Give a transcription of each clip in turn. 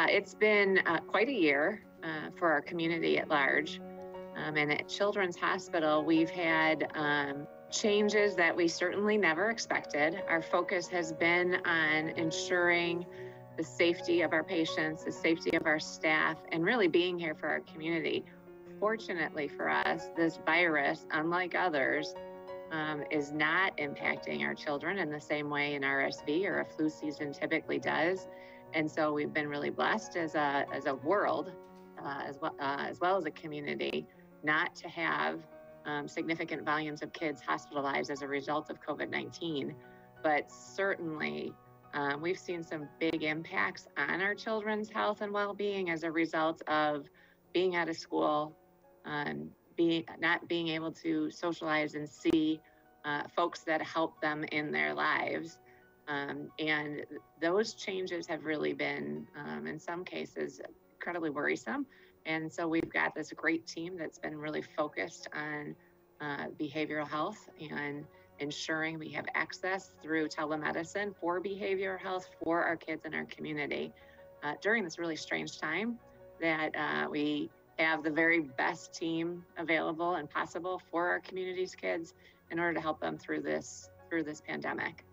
It's been quite a year for our community at large. And at Children's Hospital, we've had changes that we certainly never expected. Our focus has been on ensuring the safety of our patients, the safety of our staff, and really being here for our community. Fortunately for us, this virus, unlike others, is not impacting our children in the same way an RSV or a flu season typically does. And so we've been really blessed as a world, as well as a community, not to have significant volumes of kids hospitalized as a result of COVID-19. But certainly, we've seen some big impacts on our children's health and well-being as a result of being out of school, not being able to socialize and see folks that help them in their lives. And those changes have really been, in some cases, incredibly worrisome. And so we've got this great team that's been really focused on behavioral health and ensuring we have access through telemedicine for behavioral health for our kids in our community during this really strange time, that we have the very best team available and possible for our community's kids in order to help them through this pandemic.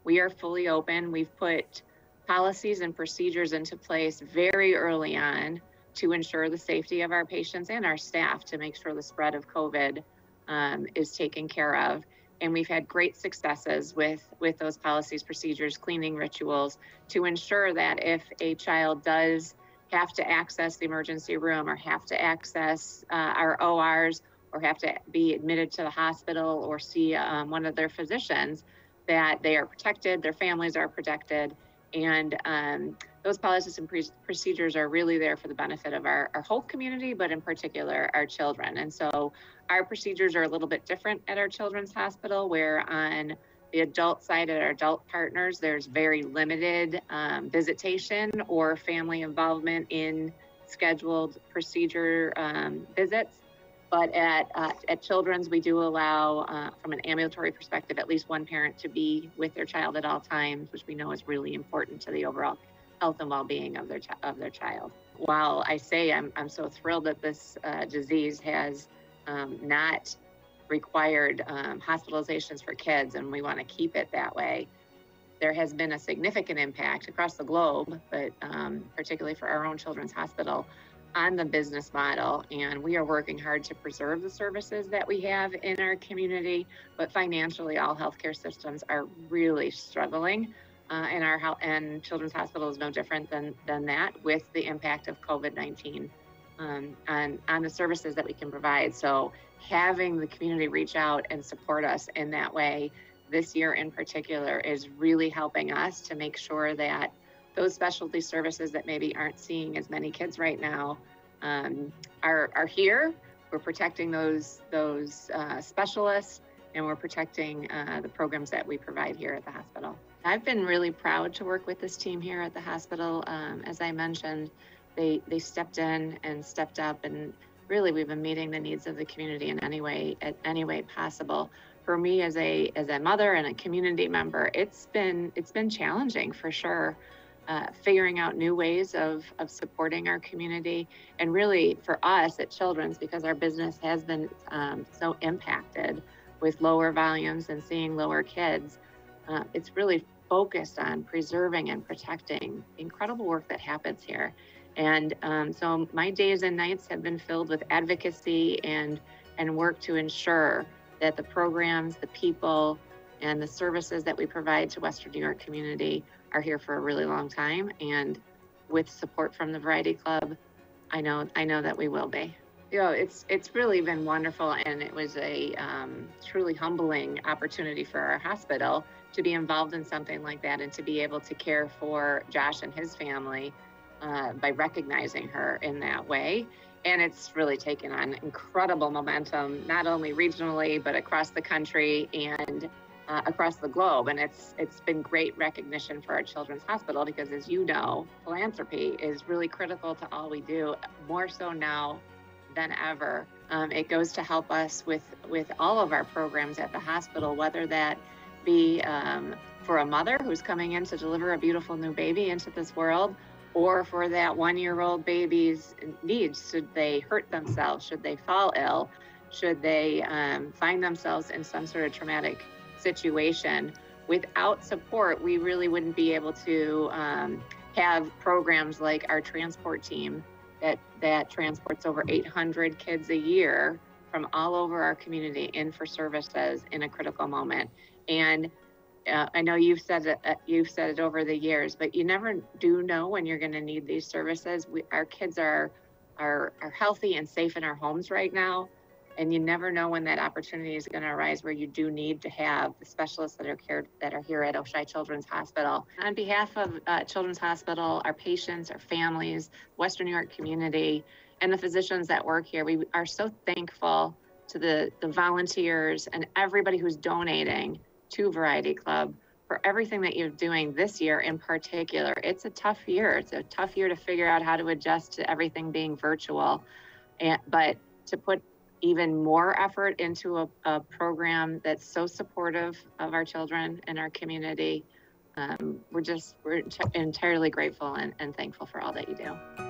We are fully open. We've put policies and procedures into place very early on to ensure the safety of our patients and our staff, to make sure the spread of COVID is taken care of. And we've had great successes with those policies, procedures, cleaning rituals, to ensure that if a child does have to access the emergency room or have to access our ORs or have to be admitted to the hospital or see one of their physicians, that they are protected, their families are protected. And those policies and procedures are really there for the benefit of our whole community, but in particular our children. And so our procedures are a little bit different at our Children's Hospital, where on the adult side, at our adult partners, there's very limited visitation or family involvement in scheduled procedure visits. But at Children's, we do allow, from an ambulatory perspective, at least one parent to be with their child at all times, which we know is really important to the overall health and well-being of their child. While I say I'm so thrilled that this disease has not required hospitalizations for kids, and we want to keep it that way, there has been a significant impact across the globe, but particularly for our own Children's Hospital, on the business model. And we are working hard to preserve the services that we have in our community, but financially all healthcare systems are really struggling, and Children's Hospital is no different than that, with the impact of COVID-19 on the services that we can provide. So having the community reach out and support us in that way this year in particular is really helping us to make sure that those specialty services that maybe aren't seeing as many kids right now are here. We're protecting those specialists, and we're protecting the programs that we provide here at the hospital. I've been really proud to work with this team here at the hospital. As I mentioned, they stepped in and stepped up, and really we've been meeting the needs of the community in any way possible. For me as a mother and a community member, it's been challenging for sure. Figuring out new ways of supporting our community, and really for us at Children's, because our business has been so impacted with lower volumes and seeing lower kids, it's really focused on preserving and protecting the incredible work that happens here. And so my days and nights have been filled with advocacy and work to ensure that the programs, the people, and the services that we provide to Western New York community are here for a really long time. And with support from the Variety Club, I know that we will be. You know, it's really been wonderful, and it was a truly humbling opportunity for our hospital to be involved in something like that, and to be able to care for Josh and his family by recognizing her in that way. And it's really taken on incredible momentum, not only regionally, but across the country and across the globe. And it's been great recognition for our Children's Hospital, because, as you know, philanthropy is really critical to all we do, more so now than ever. It goes to help us with all of our programs at the hospital, whether that be for a mother who's coming in to deliver a beautiful new baby into this world, or for that 1-year-old baby's needs. Should they hurt themselves? Should they fall ill? Should they find themselves in some sort of traumatic situation? Without support, we really wouldn't be able to have programs like our transport team that transports over 800 kids a year from all over our community in for services in a critical moment. And I know you've said it over the years, but you never do know when you're going to need these services. Our kids are healthy and safe in our homes right now, and you never know when that opportunity is going to arise where you do need to have the specialists that are here at Oishei Children's Hospital. On behalf of Children's Hospital, our patients, our families, Western New York community, and the physicians that work here, we are so thankful to the volunteers and everybody who's donating to Variety Club for everything that you're doing this year in particular. It's a tough year. It's a tough year to figure out how to adjust to everything being virtual, but to put even more effort into a program that's so supportive of our children and our community. We're entirely grateful and thankful for all that you do.